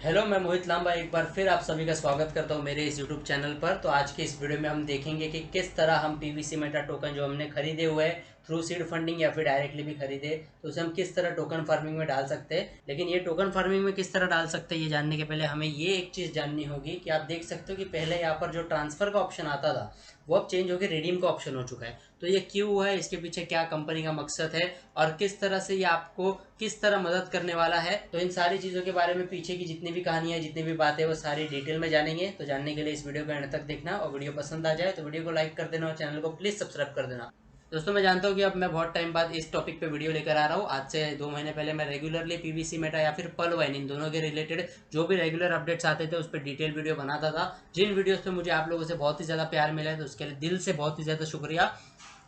Hello, मैं मोहित लांबा एक बार फिर आप सभी का स्वागत करता हूं मेरे इस यूट्यूब चैनल पर। तो आज के इस वीडियो में हम देखेंगे कि किस तरह हम पीवीसी मेटा टोकन जो हमने खरीदे हुए हैं थ्रू सीड फंडिंग या फिर डायरेक्टली भी खरीदे, तो उसे हम किस तरह टोकन फार्मिंग में डाल सकते हैं। लेकिन ये टोकन फार्मिंग में किस तरह डाल सकते हैं ये जानने के पहले हमें ये एक चीज़ जाननी होगी कि आप देख सकते हो कि पहले यहाँ पर जो ट्रांसफ़र का ऑप्शन आता था वो अब चेंज होकर रिडीम का ऑप्शन हो चुका है। तो ये क्यों हुआ है, इसके पीछे क्या कंपनी का मकसद है और किस तरह से ये आपको किस तरह मदद करने वाला है, तो इन सारी चीज़ों के बारे में पीछे की जितनी भी कहानियां जितनी भी बातें वो सारी डिटेल में जानेंगे। तो जानने के लिए इस वीडियो को एंड तक देखना, और वीडियो पसंद आ जाए तो वीडियो को लाइक कर देना और चैनल को प्लीज़ सब्सक्राइब कर देना। दोस्तों, मैं जानता हूँ कि अब मैं बहुत टाइम बाद इस टॉपिक पे वीडियो लेकर आ रहा हूँ। आज से 2 महीने पहले मैं रेगुलरली पीवीसी मेटा या फिर पल वाइन इन दोनों के रिलेटेड जो भी रेगुलर अपडेट्स आते थे उस पर डिटेल वीडियो बनाता था, जिन वीडियोस पे मुझे आप लोगों से बहुत ही ज़्यादा प्यार मिला है, तो उसके लिए दिल से बहुत ही ज़्यादा शुक्रिया।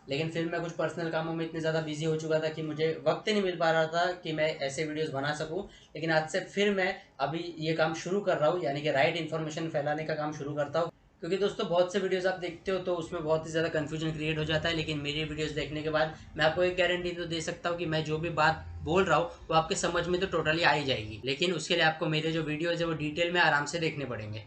लेकिन फिर मैं कुछ पर्सनल कामों में इतने ज़्यादा बिजी हो चुका था कि मुझे वक्त ही नहीं मिल पा रहा था कि मैं ऐसे वीडियोस बना सकूं। लेकिन आज से फिर मैं अभी ये काम शुरू कर रहा हूँ, यानी कि राइट इन्फॉर्मेशन फैलाने का काम शुरू करता हूँ। क्योंकि दोस्तों, बहुत से वीडियोस आप देखते हो तो उसमें बहुत ही ज़्यादा कन्फ्यूजन क्रिएट हो जाता है, लेकिन मेरी वीडियोस देखने के बाद मैं आपको एक गारंटी तो दे सकता हूँ कि मैं जो भी बात बोल रहा हूँ वो आपके समझ में तो टोटली आ ही जाएगी। लेकिन उसके लिए आपको मेरे जो वीडियोज़ है वो डिटेल में आराम से देखने पड़ेंगे।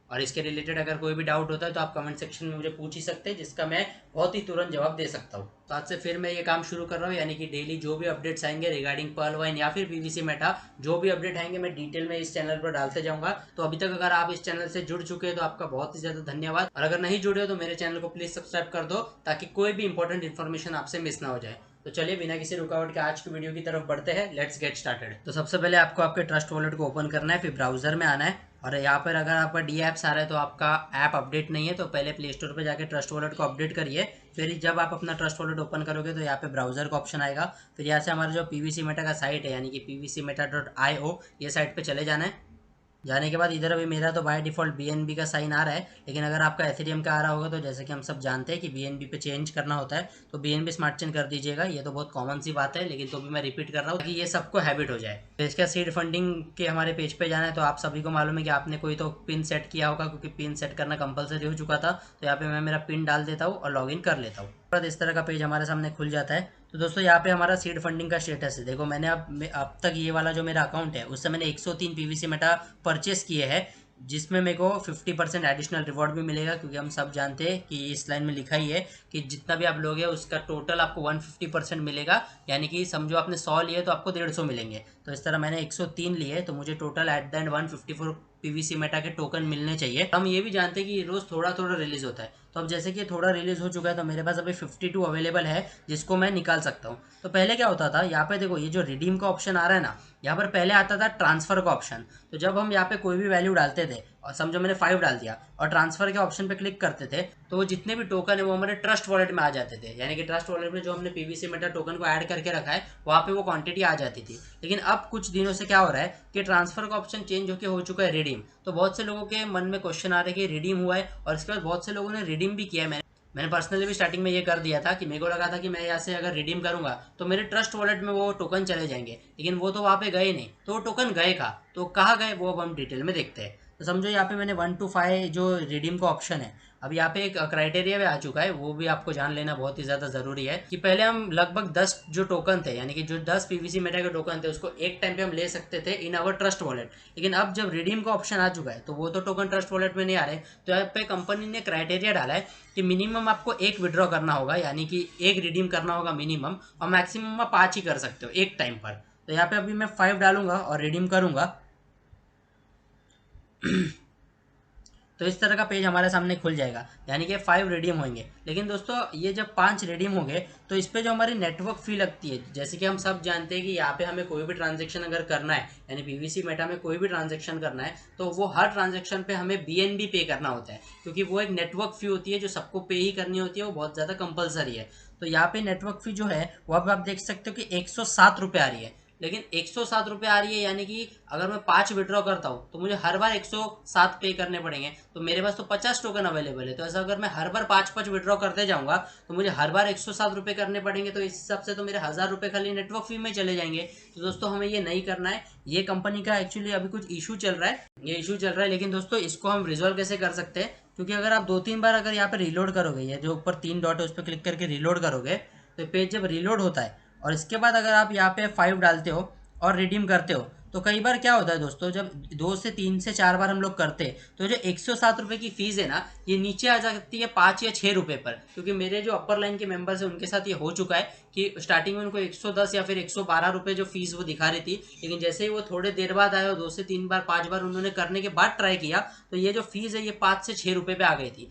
और इसके रिलेटेड अगर कोई भी डाउट होता है तो आप कमेंट सेक्शन में मुझे पूछ ही सकते हैं, जिसका मैं बहुत ही तुरंत जवाब दे सकता हूँ। तो आज से फिर मैं ये काम शुरू कर रहा हूँ, यानी कि डेली जो भी अपडेट्स आएंगे रिगार्डिंग पर्ल वाइन या फिर पीवीसी मेटा, जो भी अपडेट आएंगे मैं डिटेल में इस चैनल पर डालते जाऊंगा। तो अभी तक अगर आप इस चैनल से जुड़ चुके हैं तो आपका बहुत ही ज़्यादा धन्यवाद, और अगर नहीं जुड़े हो तो मेरे चैनल को प्लीज़ सब्सक्राइब कर दो ताकि कोई भी इंपॉर्टेंट इन्फॉर्मेशन आपसे मिस ना हो जाए। तो चलिए बिना किसी रुकावट के आज की वीडियो की तरफ बढ़ते हैं। Let's get started. तो सबसे पहले आपको आपके ट्रस्ट वॉलेट को ओपन करना है, फिर ब्राउजर में आना है, और यहाँ पर अगर आपका डी ऐप्स आ रहा है तो आपका ऐप अपडेट नहीं है, तो पहले प्ले स्टोर पर जाकर ट्रस्ट वॉलेट को अपडेट करिए। फिर जब आप अपना ट्रस्ट वॉलेट ओपन करोगे तो यहाँ पे ब्राउजर का ऑप्शन आएगा। फिर यहाँ से हमारा जो पीवीसी मेटा का साइट है यानी कि pvcmeta.io, ये साइट पे चले जाना है। जाने के बाद इधर अभी मेरा तो बाय डिफ़ॉल्ट बीएनबी का साइन आ रहा है, लेकिन अगर आपका एथेरियम का आ रहा होगा तो जैसे कि हम सब जानते हैं कि बीएनबी पे चेंज करना होता है, तो बीएनबी स्मार्ट चेन कर दीजिएगा। ये तो बहुत कॉमन सी बात है, लेकिन तो भी मैं रिपीट कर रहा हूँ ताकि ये सबको हैबिट हो जाए। तो इसका सीड फंडिंग के हमारे पेज पे जाना है, तो आप सभी को मालूम है कि आपने कोई तो पिन सेट किया होगा, क्योंकि पिन सेट करना कंपलसरी हो चुका था। तो यहाँ पे मैं मेरा पिन डाल देता हूँ और लॉगिन कर लेता हूँ। इस तरह का पेज हमारे सामने खुल जाता है। तो दोस्तों, यहाँ पे हमारा सीड फंडिंग का स्टेटस है। देखो, मैंने अब तक ये वाला जो मेरा अकाउंट है उससे मैंने 103 पीवीसी मेटा परचेस किए हैं, जिसमें मेरे को 50% एडिशनल रिवॉर्ड भी मिलेगा, क्योंकि हम सब जानते हैं कि इस लाइन में लिखा ही है कि जितना भी आप लोगे उसका टोटल आपको 150% मिलेगा। यानी कि समझो आपने 100 लिए तो आपको 150 मिलेंगे। तो इस तरह मैंने 103 लिए, तो मुझे total at the end 154 PVC Meta के टोकन मिलने चाहिए। हम ये भी जानते हैं कि रोज़ थोड़ा थोड़ा रिलीज होता है, तो अब जैसे कि थोड़ा रिलीज हो चुका है तो मेरे पास अभी 52 अवेलेबल है जिसको मैं निकाल सकता हूँ। तो पहले क्या होता था, यहाँ पे देखो ये जो रिडीम का ऑप्शन आ रहा है ना, यहाँ पर पहले आता था ट्रांसफर का ऑप्शन। तो जब हम यहाँ पे कोई भी वैल्यू डालते थे, और समझो मैंने 5 डाल दिया और ट्रांसफर के ऑप्शन पे क्लिक करते थे, तो वो जितने भी टोकन है वो हमारे ट्रस्ट वॉलेट में आ जाते थे। यानी कि ट्रस्ट वॉलेट में जो हमने पीवीसी मेटा टोकन को ऐड करके रखा है वहाँ पे वो क्वांटिटी आ जाती थी। लेकिन अब कुछ दिनों से क्या हो रहा है कि ट्रांसफर का ऑप्शन चेंज होकर हो चुका है रिडीम। तो बहुत से लोगों के मन में क्वेश्चन आ रहे हैं कि रिडीम हुआ है, और इसके बाद बहुत से लोगों ने रिडीम भी किया है। मैंने पर्सनली भी स्टार्टिंग में ये कर दिया था कि मेरे को लगा था कि मैं यहाँ से अगर रिडीम करूंगा तो मेरे ट्रस्ट वॉलेट में वो टोकन चले जाएंगे, लेकिन वो तो वहाँ पे गए नहीं। तो वो टोकन गए कहाँ, तो कहाँ गए वो अब हम डिटेल में देखते हैं। तो समझो यहाँ पे मैंने 1 to 5 जो रिडीम का ऑप्शन है, अब यहाँ पे एक क्राइटेरिया भी आ चुका है, वो भी आपको जान लेना बहुत ही ज़्यादा ज़रूरी है कि पहले हम लगभग 10 जो टोकन थे, यानी कि जो 10 पीवीसी मेटा के टोकन थे उसको एक टाइम पे हम ले सकते थे इन अवर ट्रस्ट वॉलेट। लेकिन अब जब रिडीम का ऑप्शन आ चुका है तो वो तो टोकन ट्रस्ट वॉलेट में नहीं आ रहे। तो यहाँ पे कंपनी ने क्राइटेरिया डाला है कि मिनिमम आपको एक विड्रॉ करना होगा, यानी कि एक रिडीम करना होगा मिनिमम, और मैक्सिमम आप 5 ही कर सकते हो एक टाइम पर। तो यहाँ पे अभी मैं 5 डालूंगा और रिडीम करूंगा। तो इस तरह का पेज हमारे सामने खुल जाएगा, यानी कि 5 रिडीम होंगे। लेकिन दोस्तों, ये जब 5 रिडीम होंगे तो इस पे जो हमारी नेटवर्क फी लगती है, जैसे कि हम सब जानते हैं कि यहाँ पे हमें कोई भी ट्रांजेक्शन अगर करना है, यानी पीवीसी मेटा में कोई भी ट्रांजेक्शन करना है, तो वो हर ट्रांजेक्शन पे हमें बीएनबी पे करना होता है, क्योंकि वो एक नेटवर्क फी होती है जो सबको पे ही करनी होती है, वो बहुत ज़्यादा कंपलसरी है। तो यहाँ पे नेटवर्क फी जो है वो अब आप देख सकते हो कि 107 रुपये आ रही है। लेकिन 107 रुपये आ रही है, यानी कि अगर मैं 5 विड्रॉ करता हूँ तो मुझे हर बार 107 पे करने पड़ेंगे। तो मेरे पास तो 50 टोकन अवेलेबल है, तो ऐसा अगर मैं हर बार 5 विड्रॉ करते जाऊंगा तो मुझे हर बार 107 रुपये करने पड़ेंगे। तो इस हिसाब से तो मेरे 1000 रुपये खाली नेटवर्क फी में चले जाएंगे। तो दोस्तों, हमें ये नहीं करना है। ये कंपनी का एक्चुअली अभी कुछ इशू चल रहा है, ये इशू चल रहा है। लेकिन दोस्तों, इसको हम रिजोल्व कैसे कर सकते हैं, क्योंकि अगर आप 2-3 बार अगर यहाँ पे रिलोड करोगे, ये जो ऊपर 3 डॉट है उस पर क्लिक करके रिलोड करोगे, तो पेज जब रिलोड होता है और इसके बाद अगर आप यहाँ पे 5 डालते हो और रिडीम करते हो, तो कई बार क्या होता है दोस्तों, जब 2 से 3 से 4 बार हम लोग करते हैं तो जो 107 रुपये की फीस है ना, ये नीचे आ जाती है 5 या 6 रुपये पर। क्योंकि मेरे जो अपर लाइन के मेंबर्स हैं उनके साथ ये हो चुका है कि स्टार्टिंग में उनको 110 या फिर 112 रुपये जो फीस वो दिखा रही थी, लेकिन जैसे ही वो थोड़े देर बाद आए और 2 से 3 बार 5 बार उन्होंने करने के बाद ट्राई किया, तो ये जो फीस है ये 5 से 6 रुपये पे आ गई थी।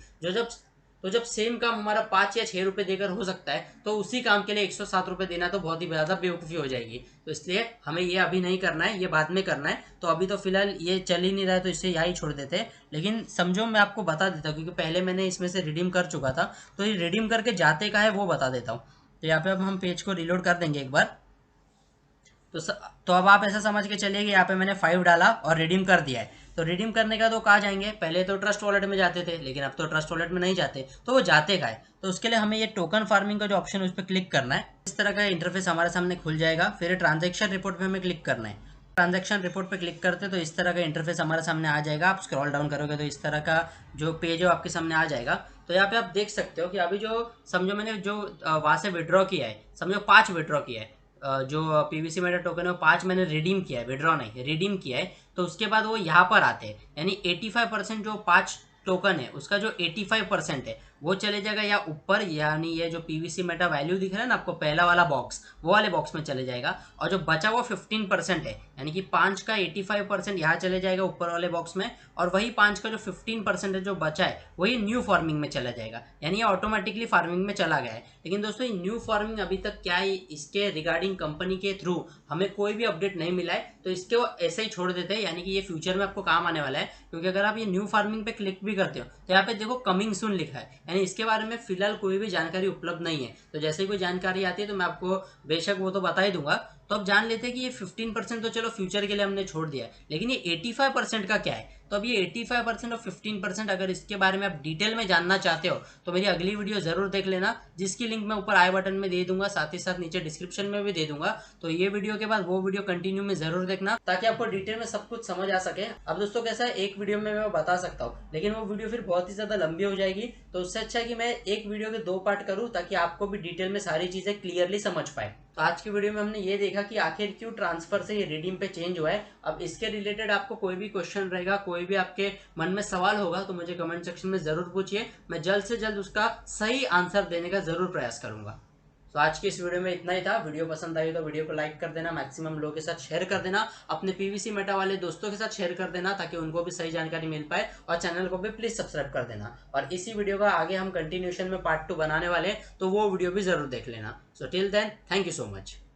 जब सेम काम हमारा 5 या 6 रुपये देकर हो सकता है, तो उसी काम के लिए 107 रुपये देना तो बहुत ही ज़्यादा बेवकूफ़ी हो जाएगी। तो इसलिए हमें ये अभी नहीं करना है, ये बाद में करना है। तो अभी तो फिलहाल ये चल ही नहीं रहा है, तो इसे यहाँ ही छोड़ देते हैं। लेकिन समझो, मैं आपको बता देता हूँ, क्योंकि पहले मैंने इसमें से रिडीम कर चुका था, तो ये रिडीम करके जाते का है वो बता देता हूँ। तो यहाँ पे अब हम पेज को रिलोड कर देंगे एक बार। तो अब आप ऐसा समझ के चलिए कि यहाँ पे मैंने 5 डाला और रिडीम कर दिया है। तो रिडीम करने का तो कहाँ जाएंगे, पहले तो ट्रस्ट वॉलेट में जाते थे, लेकिन अब तो ट्रस्ट वॉलेट में नहीं जाते, तो वो जाते का है। तो उसके लिए हमें ये टोकन फार्मिंग का जो ऑप्शन है उस पर क्लिक करना है। इस तरह का इंटरफेस हमारे सामने खुल जाएगा। फिर ट्रांजेक्शन रिपोर्ट पे हमें क्लिक करना है। ट्रांजेक्शन रिपोर्ट पे क्लिक करते तो इस तरह का इंटरफेस हमारे सामने आ जाएगा। आप स्क्रॉल डाउन करोगे तो इस तरह का जो पेज है आपके सामने आ जाएगा। तो यहाँ पे आप देख सकते हो कि अभी जो समझो मैंने जो वहाँ से विड्रॉ किया है, समझो 5 विड्रॉ किया है, जो पीवीसी मेटा टोकन है वो 5 मैंने रिडीम किया है, विड्रॉ नहीं रिडीम किया है। तो उसके बाद वो यहाँ पर आते हैं, यानी 85% जो 5 टोकन है उसका जो 85% है वो चले जाएगा या ऊपर, यानी ये जो पीवीसी मेटा वैल्यू दिख रहा है ना आपको, पहला वाला बॉक्स, वो वाले बॉक्स में चले जाएगा। और जो बचा हुआ 15% है, यानी कि 5 का 85% यहाँ चले जाएगा ऊपर वाले बॉक्स में, और वही 5 का जो 15% है जो बचा है वही न्यू फार्मिंग में चला जाएगा, यानी ये ऑटोमेटिकली फार्मिंग में चला गया है। लेकिन दोस्तों ये न्यू फार्मिंग अभी तक क्या है, इसके रिगार्डिंग कंपनी के थ्रू हमें कोई भी अपडेट नहीं मिला है, तो इसके वो ऐसे ही छोड़ देते हैं, यानी कि ये फ्यूचर में आपको काम आने वाला है। क्योंकि अगर आप ये न्यू फार्मिंग पे क्लिक भी करते हो तो यहाँ पे देखो कमिंग सून लिखा है, यानी इसके बारे में फिलहाल कोई भी जानकारी उपलब्ध नहीं है। तो जैसे ही कोई जानकारी आती है तो मैं आपको बेशक वो तो बता ही दूंगा। तो अब जान लेते हैं कि ये 15% तो चलो फ्यूचर के लिए हमने छोड़ दिया है, लेकिन ये 85% का क्या है। तो अब ये 85% और 15%, अगर इसके बारे में आप डिटेल में जानना चाहते हो तो मेरी अगली वीडियो जरूर देख लेना, जिसकी लिंक मैं ऊपर आई बटन में दे दूंगा, साथ ही साथ नीचे डिस्क्रिप्शन में भी दे दूंगा। तो ये वीडियो के बाद वो वीडियो कंटिन्यू में जरूर देखना, ताकि आपको डिटेल में सब कुछ समझ आ सके। अब दोस्तों कैसा है, एक वीडियो में मैं बता सकता हूँ, लेकिन वो वीडियो फिर बहुत ही ज्यादा लंबी हो जाएगी। तो उससे अच्छा है कि मैं एक वीडियो के 2 पार्ट करूँ, ताकि आपको भी डिटेल में सारी चीजें क्लियरली समझ पाए। तो आज की वीडियो में हमने ये देखा कि आखिर क्यों ट्रांसफर से ये रिडीम पे चेंज हुआ है। अब इसके रिलेटेड आपको कोई भी क्वेश्चन रहेगा, कोई भी आपके मन में सवाल होगा, तो मुझे कमेंट सेक्शन में जरूर पूछिए, मैं जल्द से जल्द उसका सही आंसर देने का जरूर प्रयास करूंगा। तो आज की इस वीडियो में इतना ही था। वीडियो पसंद आई तो वीडियो को लाइक कर देना, मैक्सिमम लोगों के साथ शेयर कर देना, अपने पीवीसी मेटा वाले दोस्तों के साथ शेयर कर देना, ताकि उनको भी सही जानकारी मिल पाए। और चैनल को भी प्लीज सब्सक्राइब कर देना। और इसी वीडियो का आगे हम कंटिन्यूशन में पार्ट 2 बनाने वाले हैं, तो वो वीडियो भी जरूर देख लेना। So till then, thank you so much.